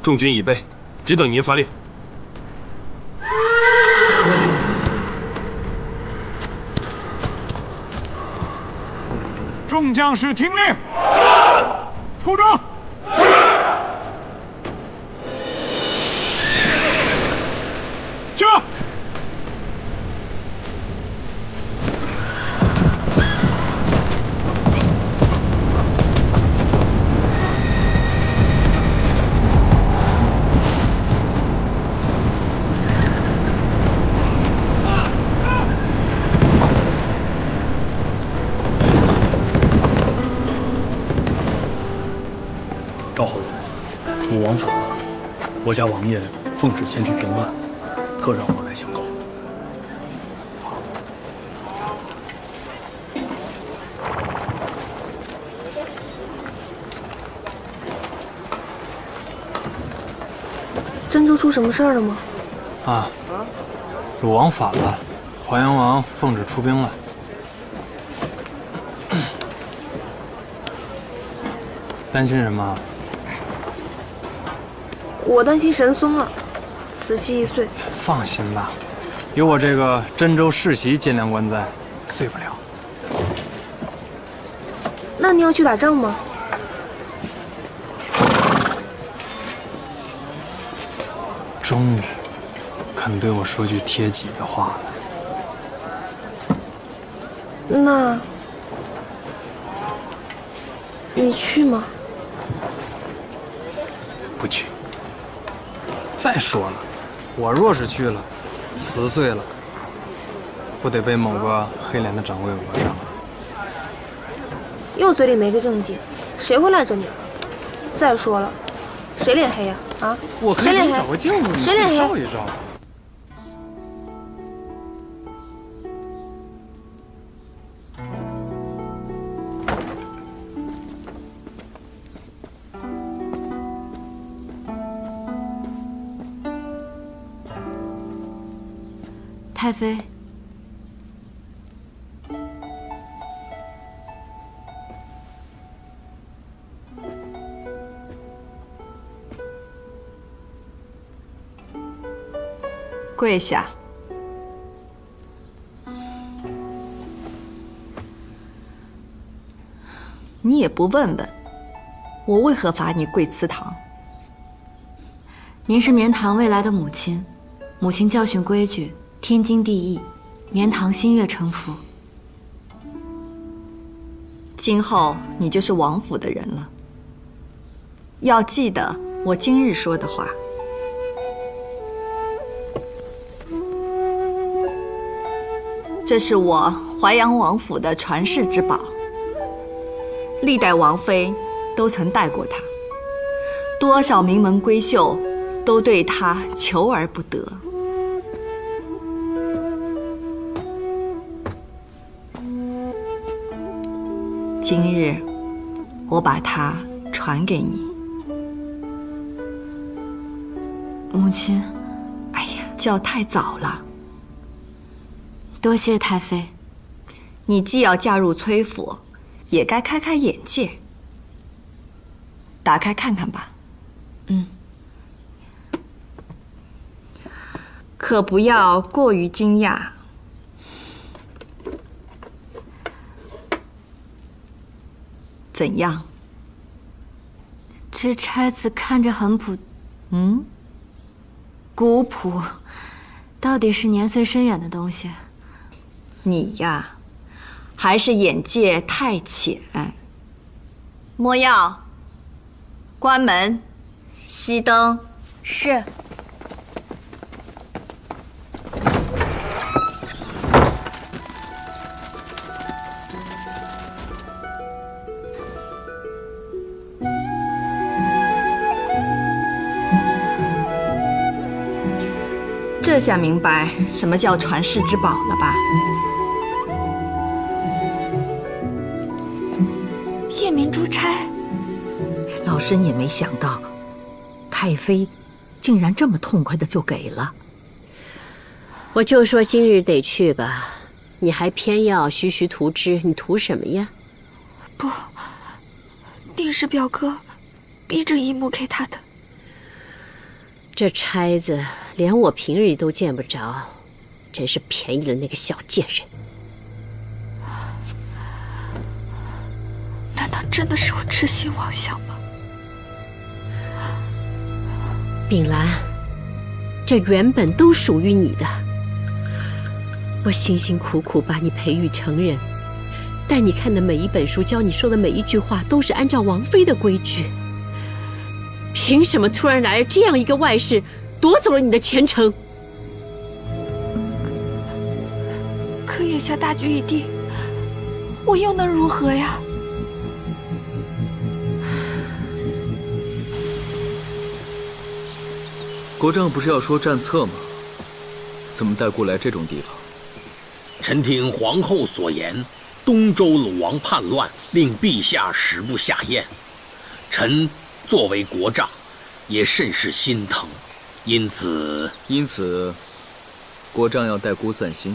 众军已备，只等您发令。众将士听令，出征！驾！赵侯爷，武王死了，我家王爷奉旨前去平乱，特让我来相告。珍珠出什么事儿了吗？啊，鲁王反了，淮阳王奉旨出兵了。担心什么？我担心神松了，瓷器易碎。放心吧，有我这个真州世袭监粮官在，碎不了。那你要去打仗吗？终于肯对我说句贴己的话了。那你去吗？不去。再说了，我若是去了，瓷碎了，不得被某个黑脸的掌柜讹上了？又嘴里没个正经，谁会赖着你？再说了，谁脸黑呀？啊？我可以给你找个镜子，你自己照一照。太妃，跪下。你也不问问，我为何罚你跪祠堂？您是绵堂未来的母亲，母亲教训规矩，天经地义，绵堂心悦诚服。今后你就是王府的人了，要记得我今日说的话。这是我淮阳王府的传世之宝，历代王妃都曾戴过它，多少名门闺秀都对它求而不得。今日我把它传给你。母亲，哎呀，叫太早了。多谢太妃。你既要嫁入崔府，也该开开眼界，打开看看吧。可不要过于惊讶。怎样？这钗子看着很古朴，到底是年岁深远的东西。你呀，还是眼界太浅。莫要，关门，熄灯。是。这下明白什么叫传世之宝了吧？夜明珠钗，老身也没想到，太妃竟然这么痛快的就给了。我就说今日得去吧，你还偏要徐徐图之，你图什么呀？不，定是表哥逼着姨母给他的。这差子连我平日里都见不着，真是便宜了那个小贱人。难道真的是我痴心妄想吗？秉兰，这原本都属于你的。我辛辛苦苦把你培育成人，带你看的每一本书，教你说的每一句话，都是按照王妃的规矩。凭什么突然来了这样一个外室，夺走了你的前程？可眼下大局已定，我又能如何呀？国丈不是要说战策吗？怎么带过来这种地方？臣听皇后所言，东周鲁王叛乱，令陛下食不下咽。臣作为国丈，也甚是心疼，因此，国丈要带孤散心？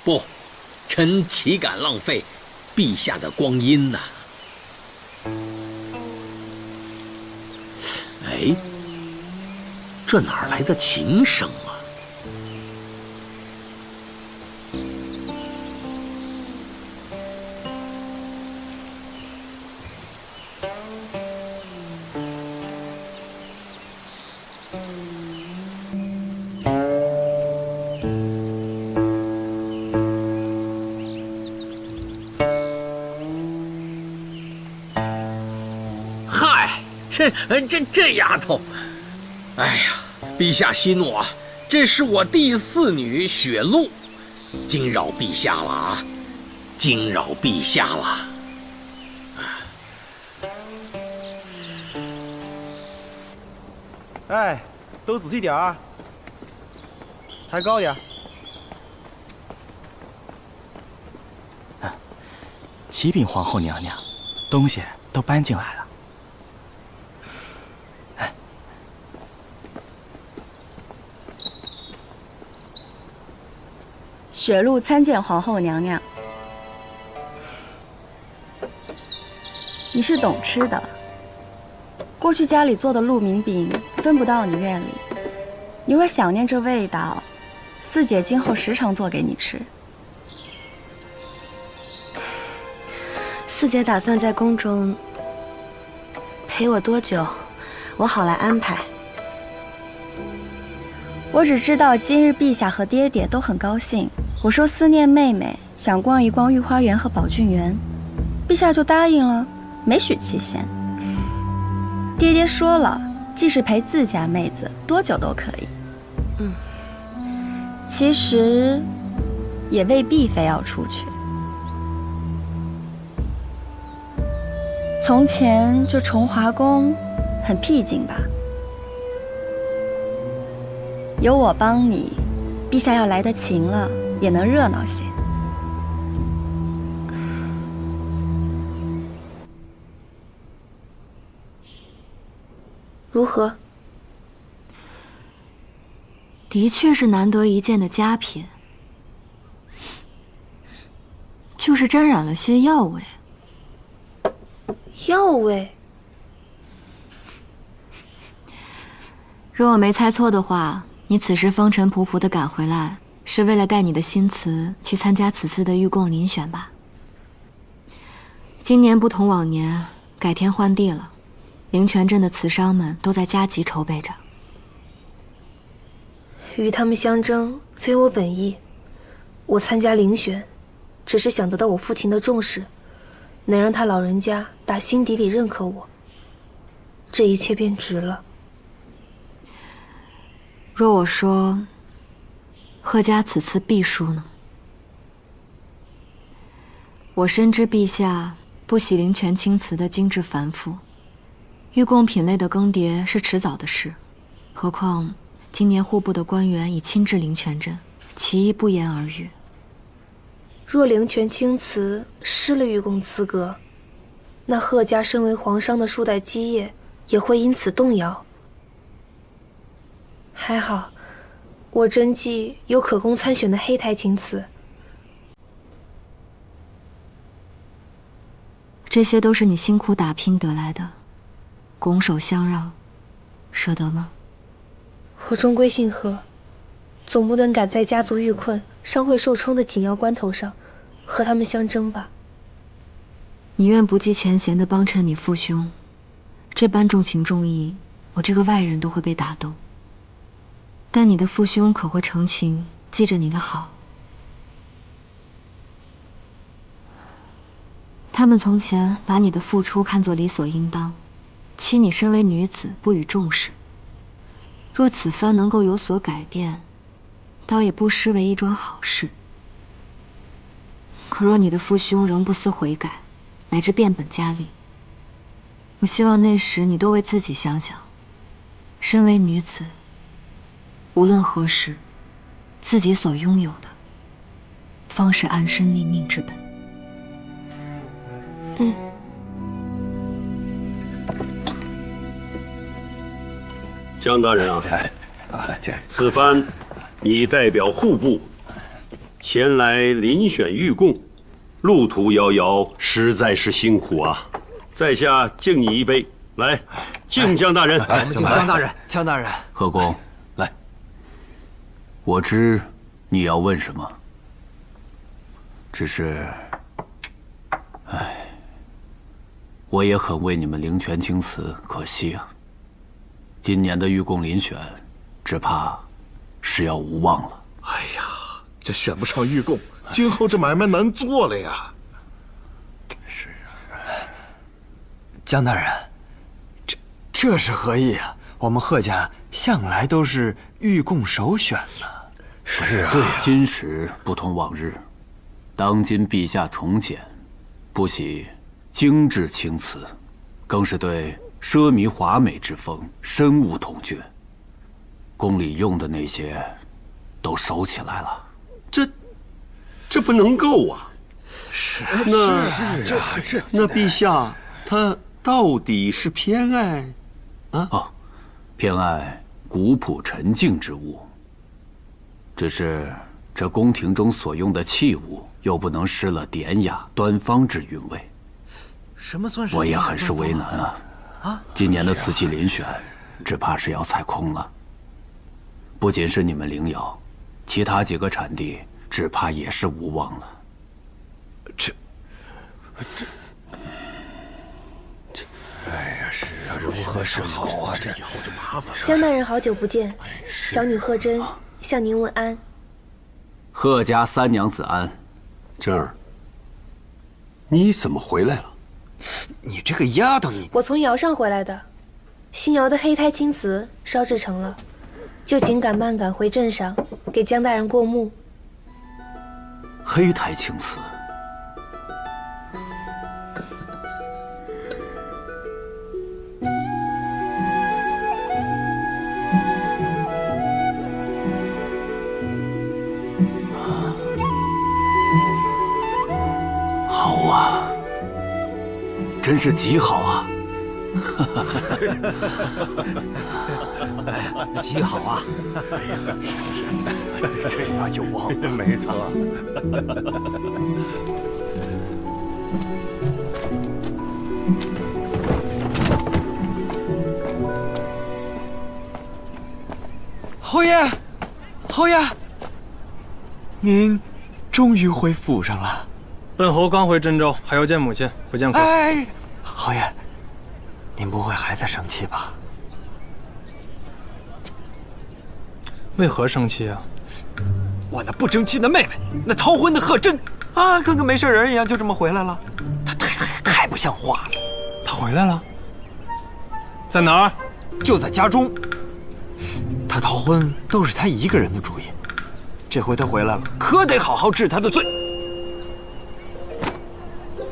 不，臣岂敢浪费陛下的光阴呐！哎，这哪来的琴声啊？这丫头，哎呀，陛下息怒啊！这是我第4女雪露，惊扰陛下了啊！惊扰陛下了。哎，都仔细点啊，抬高点。启禀皇后娘娘，东西都搬进来了。雪露参见皇后娘娘。你是懂吃的，过去家里做的鹿鸣饼分不到你院里，你若想念这味道，四姐今后时常做给你吃。四姐打算在宫中陪我多久，我好来安排。我只知道今日陛下和爹爹都很高兴。我说思念妹妹，想逛一逛御花园和宝骏园，陛下就答应了，没许期限。爹爹说了，即使陪自家妹子多久都可以。其实也未必非要出去。从前这崇华宫很僻静吧？有我帮你，陛下要来得勤了，也能热闹些。如何？的确是难得一见的佳品，就是沾染了些药味。药味？若我没猜错的话，你此时风尘仆仆地赶回来，是为了带你的新词去参加此次的御贡遴选吧？今年不同往年，改天换地了，灵泉镇的词商们都在加急筹备着。与他们相争，非我本意。我参加遴选，只是想得到我父亲的重视，能让他老人家打心底里认可我，这一切便值了。若我说，贺家此次必输呢？我深知陛下不喜灵泉青瓷的精致繁复，御贡品类的更迭是迟早的事，何况今年户部的官员已亲至灵泉镇，其意不言而喻。若灵泉青瓷失了御贡资格，那贺家身为皇商的数代基业也会因此动摇。还好，我真记有可供参选的黑台青瓷。这些都是你辛苦打拼得来的，拱手相让，舍得吗？我终归姓贺，总不能赶在家族遇困、商会受冲的紧要关头上，和他们相争吧。你愿不计前嫌地帮衬你父兄，这般重情重义，我这个外人都会被打动。但你的父兄可会成情，记着你的好。他们从前把你的付出看作理所应当，欺你身为女子不予重视。若此番能够有所改变，倒也不失为一桩好事。可若你的父兄仍不思悔改，乃至变本加厉，我希望那时你多为自己想想。身为女子，无论何时，自己所拥有的，方是安身立命之本。江大人啊，此番你代表户部前来遴选御贡，路途遥遥，实在是辛苦啊！在下敬你一杯，来，敬江大人。我们敬江大人，江大人。贺公，来。我知你要问什么，只是，我也很为你们灵泉青瓷可惜啊。今年的御贡遴选，只怕是要无望了。哎呀，这选不上御贡，今后这买卖难做了呀。是啊，江大人，这是何意啊？我们贺家向来都是御贡首选呢。是啊，对呀。今时不同往日，当今陛下重简，不喜精致青瓷，更是对奢靡华美之风深恶痛绝。宫里用的那些都收起来了。这不能够啊！是那陛下他到底是偏爱偏爱古朴沉静之物。只是这宫廷中所用的器物，又不能失了典雅端方之韵味。什么算是？我也很是为难啊！今年的瓷器遴选，只怕是要踩空了。不仅是你们灵窑，其他几个产地只怕也是无望了。哎呀，是啊，如何是好啊？这以后就麻烦了。江大人好久不见，小女贺真向您问安。贺家三娘子安。真儿，你怎么回来了？你这个丫头，你！我从窑上回来的，新窑的黑胎青瓷烧制成了，就紧赶慢赶回镇上给江大人过目。黑胎青瓷。好啊，真是极好啊！极好啊！这样就忘了，没错。侯爷，侯爷，您终于回府上了。本侯刚回真州，还要见母亲，不见客。哎，侯爷，您不会还在生气吧？为何生气啊？我那不争气的妹妹，那逃婚的贺真啊，跟个没事人一样，就这么回来了。她太不像话了。她回来了？在哪儿？就在家中。她逃婚都是她一个人的主意，这回她回来了，可得好好治她的罪。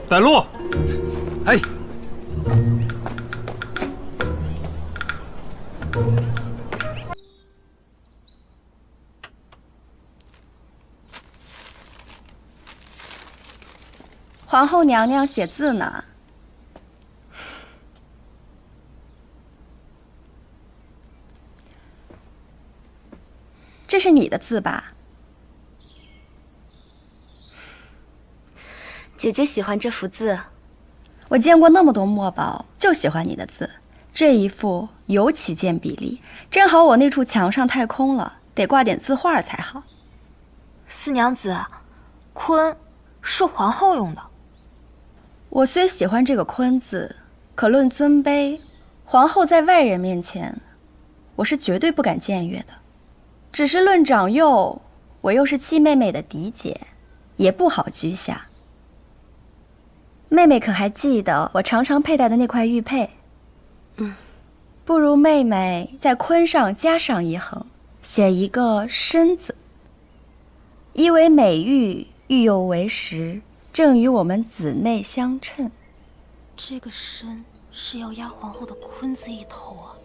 带路。哎。皇后娘娘写字呢。这是你的字吧？姐姐喜欢这幅字。我见过那么多墨宝，就喜欢你的字，这一幅尤其见比例，正好我那处墙上太空了，得挂点字画才好。四娘子，坤是皇后用的。我虽喜欢这个坤字，可论尊卑，皇后在外人面前，我是绝对不敢僭越的。只是论长幼，我又是季妹妹的嫡姐，也不好居下。妹妹可还记得我常常佩戴的那块玉佩？不如妹妹在坤上加上一横，写一个身字。一为美玉，玉又为实，正与我们姊妹相称。这个身是要压皇后的坤字一头啊！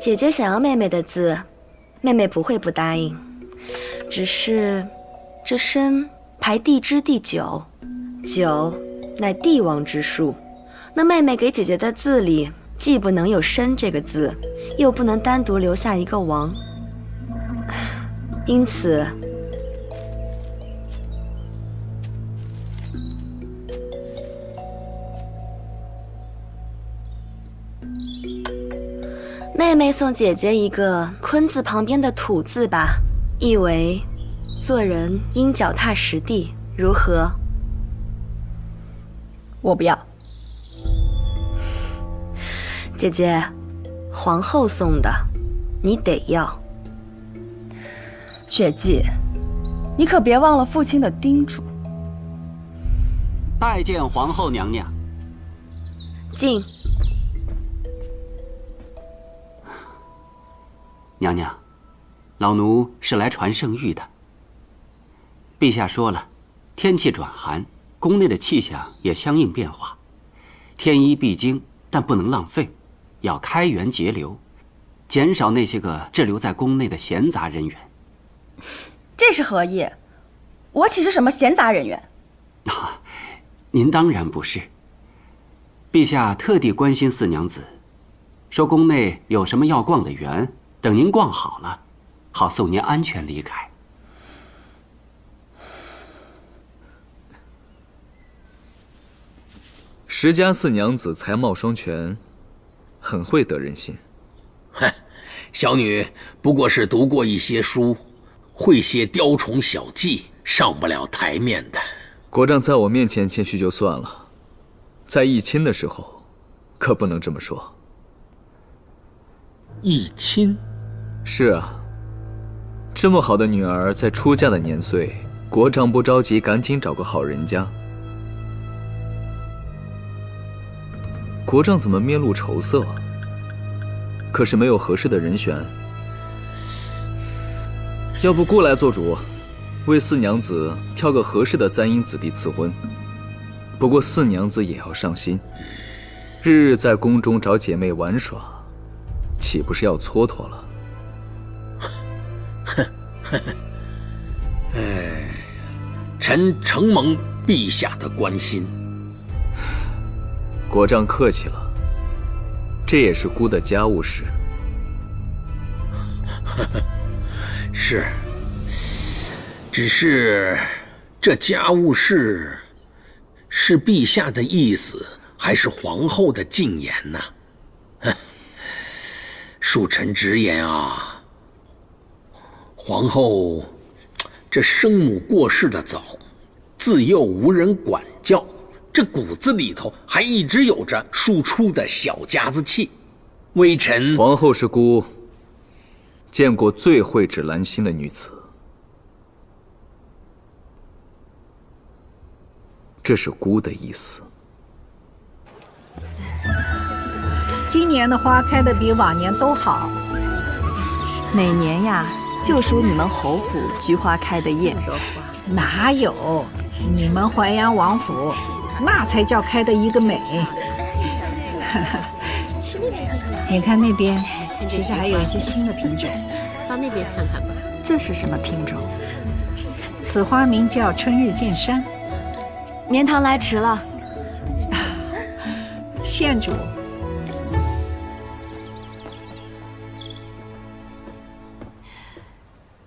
姐姐想要妹妹的字，妹妹不会不答应。只是这身排地支第9，九乃帝王之数。那妹妹给姐姐的字里，既不能有身这个字，又不能单独留下一个王。因此，妹妹送姐姐一个坤字旁边的土字吧，意为做人应脚踏实地，如何？我不要。姐姐，皇后送的，你得要。雪霁，你可别忘了父亲的叮嘱。拜见皇后娘娘。进。娘娘，老奴是来传圣谕的。陛下说了，天气转寒，宫内的气象也相应变化，添衣必经，但不能浪费，要开源节流，减少那些个滞留在宫内的闲杂人员。这是何意？我岂是什么闲杂人员？您当然不是。陛下特地关心四娘子，说宫内有什么要逛的园，等您逛好了，好送您安全离开。石家四娘子才貌双全，很会得人心。哼，小女不过是读过一些书，会些雕虫小技，上不了台面的。国丈在我面前谦虚就算了，在议亲的时候，可不能这么说。议亲？是啊，这么好的女儿，在出嫁的年岁，国丈不着急，赶紧找个好人家。国丈怎么面露愁色？可是没有合适的人选。要不姑来做主，为四娘子挑个合适的簪缨子弟赐婚。不过四娘子也要上心，日日在宫中找姐妹玩耍，岂不是要蹉跎了？臣承蒙陛下的关心。国丈客气了，这也是姑的家务事。是，只是这家务事是陛下的意思，还是皇后的进言呢？恕臣直言啊，皇后这生母过世的早，自幼无人管教，这骨子里头还一直有着庶出的小家子气。微臣皇后是姑见过最蕙质兰心的女子，这是姑的意思。今年的花开得比往年都好。每年呀，就属你们侯府菊花开得艳。哪有？你们淮阳王府那才叫开得一个美。你看那边，其实还有一些新的品种。到那边看看吧。这是什么品种？此花名叫春日见山。绵堂来迟了。县主。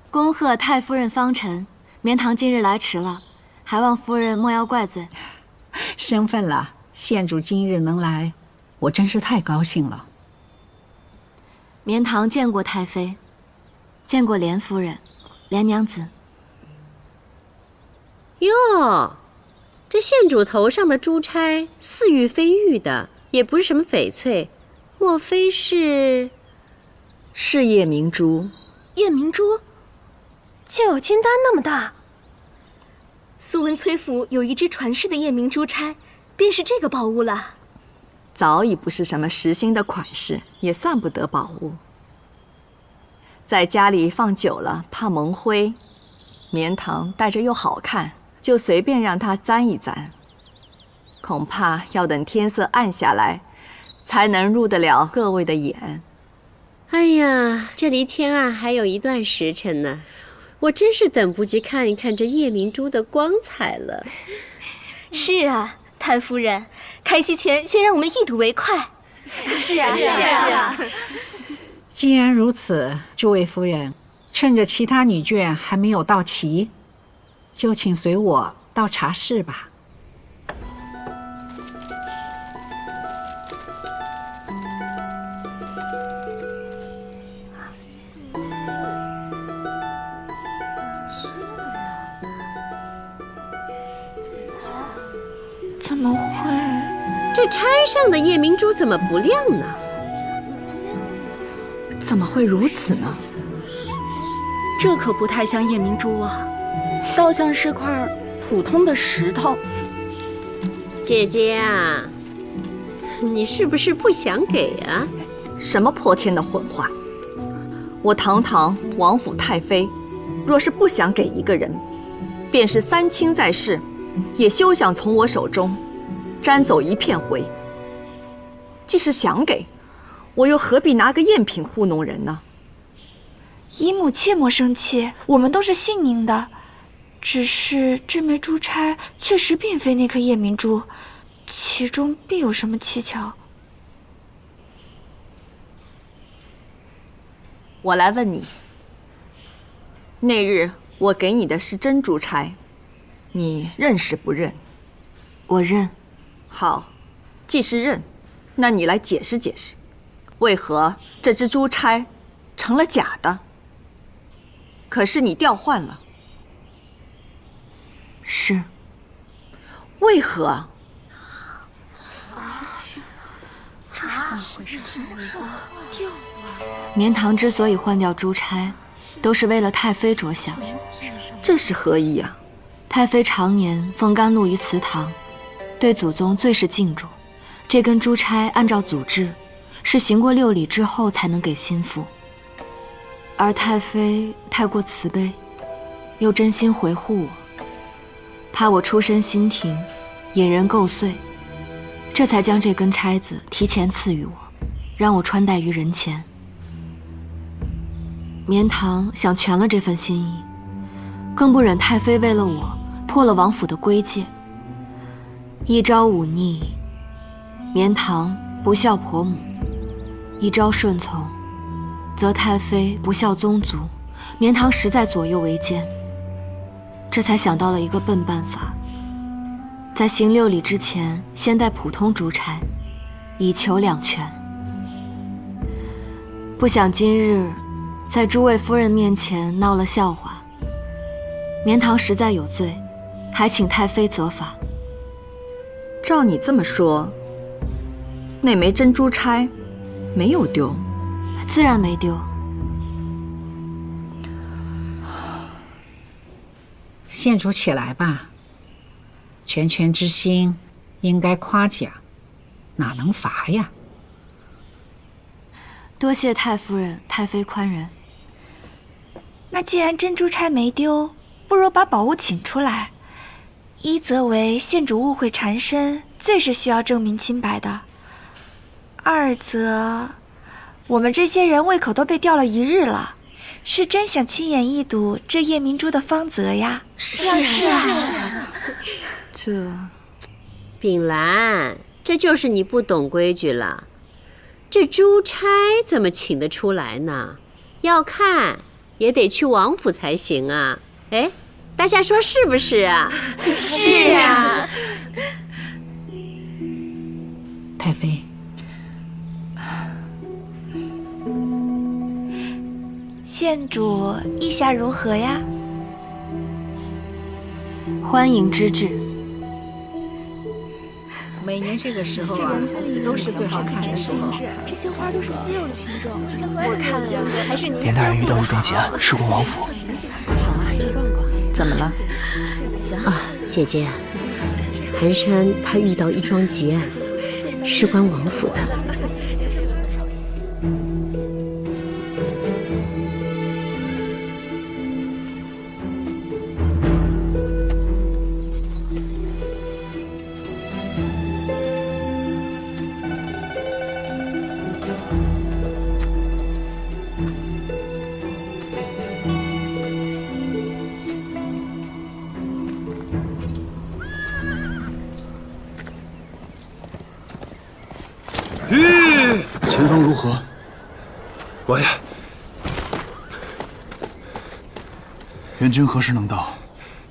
恭贺太夫人芳尘，绵堂今日来迟了，还望夫人莫要怪罪。生分了，县主今日能来，我真是太高兴了。绵堂见过太妃，见过莲夫人、莲娘子。哟，这县主头上的珠钗似玉非玉的，也不是什么翡翠，莫非是夜明珠？夜明珠，就有金丹那么大。苏文崔府有一只传世的夜明珠钗，便是这个宝物了。早已不是什么时兴的款式，也算不得宝物。在家里放久了，怕蒙灰，绵堂戴着又好看，就随便让它簪一簪。恐怕要等天色暗下来，才能入得了各位的眼。哎呀，这离天暗还有一段时辰呢，我真是等不及看一看这夜明珠的光彩了。是啊，太夫人，开席前先让我们一睹为快。是啊。既然如此，诸位夫人，趁着其他女眷还没有到齐，就请随我到茶室吧。怎么会？这钗上的夜明珠怎么不亮呢？怎么会如此呢？这可不太像夜明珠啊，倒像是块普通的石头。姐姐啊，你是不是不想给啊？什么破天的混话！我堂堂王府太妃，若是不想给一个人，便是三清在世，也休想从我手中沾走一片灰。即使想给，我又何必拿个赝品糊弄人呢？姨母切莫生气，我们都是信您的。只是这枚珠钗确实并非那颗夜明珠，其中必有什么蹊跷。我来问你，那日我给你的是真珠钗，你认是不认？我认。好，既是认，那你来解释解释，为何这只珠钗成了假的？可是你调换了。是。为何？这是怎么回事？绵堂之所以换掉珠钗，都是为了太妃着想。这是何意啊？太妃常年奉甘露于祠堂，对祖宗最是敬重。这根珠钗按照祖制，是行过6礼之后才能给心腹。而太妃太过慈悲，又真心回护我，怕我出身新廷，引人构碎，这才将这根钗子提前赐予我，让我穿戴于人前。绵堂想全了这份心意，更不忍太妃为了我破了王府的规戒。一朝忤逆，绵堂不孝婆母；一朝顺从，则太妃不孝宗族。绵堂实在左右为艰，这才想到了一个笨办法，在行6礼之前，先戴普通珠钗，以求两全。不想今日在诸位夫人面前闹了笑话，绵堂实在有罪，还请太妃责罚。照你这么说，那枚珍珠钗没有丢？自然没丢。县主起来吧，全权之心应该夸奖，哪能罚呀？多谢太夫人、太妃宽仁。那既然珍珠钗没丢，不如把宝物请出来。一则为县主误会缠身，最是需要证明清白的；二则，我们这些人胃口都被吊了1日了，是真想亲眼一睹这夜明珠的芳泽呀。是啊。这，秉兰，这就是你不懂规矩了。这珠钗怎么请得出来呢？要看也得去王府才行啊。哎，大家说是不是啊？是啊。太妃。县主意下如何呀？欢迎之至。每年这个时候啊，都是最好看的时候。这些花都是稀有的品种，我看还是您。连大人遇到一桩劫案，事关王府。怎么了？啊，姐姐，寒山他遇到一桩劫案，事关王府的。前方如何？王爷，援军何时能到？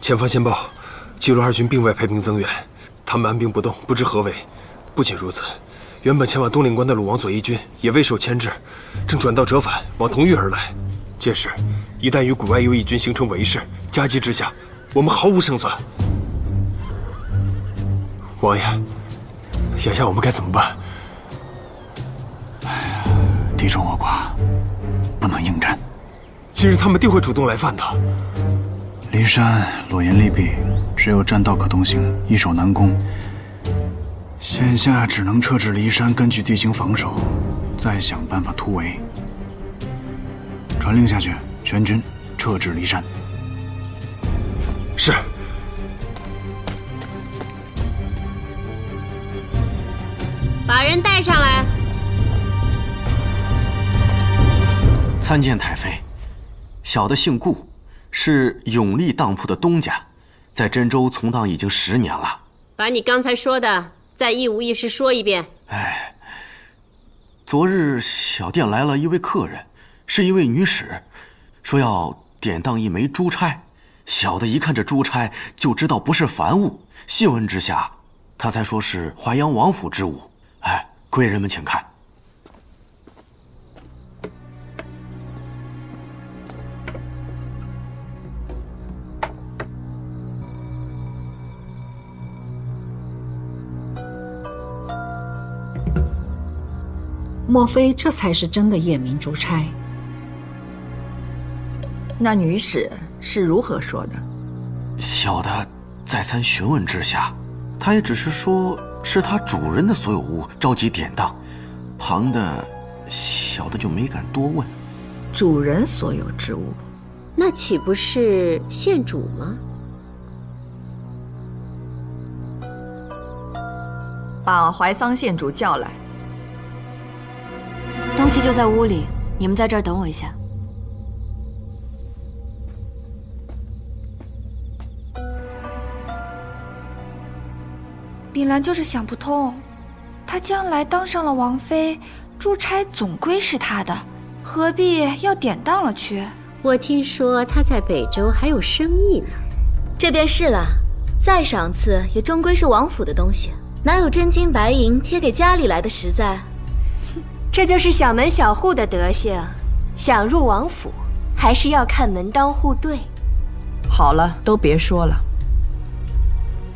前方先报，冀鲁二军并未派兵增援，他们按兵不动，不知何为。不仅如此，原本前往东岭关的鲁王左翼军也未受牵制，正转道折返往同域而来。届时，一旦与谷外右翼军形成围势，夹击之下，我们毫无胜算。王爷，眼下我们该怎么办？敌众我寡，不能应战。今日他们定会主动来犯的。骊山裸岩利壁，只有栈道可通行，易守难攻。现下只能撤至骊山，根据地形防守，再想办法突围。传令下去，全军撤至骊山。是。把人带上来。参见太妃，小的姓顾，是永历当铺的东家，在真州从当已经10年了。把你刚才说的再一五一十说一遍。哎，昨日小店来了一位客人，是一位女使，说要典当一枚珠钗。小的一看这珠钗就知道不是凡物，细问之下，他才说是淮阳王府之物。哎，贵人们请看。莫非这才是真的夜明珠钗？那女使是如何说的？小的再三询问之下，她也只是说是她主人的所有物，召集典当。旁的小的就没敢多问。主人所有之物，那岂不是县主吗？把怀桑县主叫来。东西就在屋里，你们在这儿等我一下。秉兰就是想不通，她将来当上了王妃，珠钗总归是她的，何必要典当了去？我听说她在北周还有生意呢。这便是了，再赏赐也终归是王府的东西，哪有真金白银贴给家里来的实在？这就是小门小户的德行，想入王府，还是要看门当户对。好了，都别说了。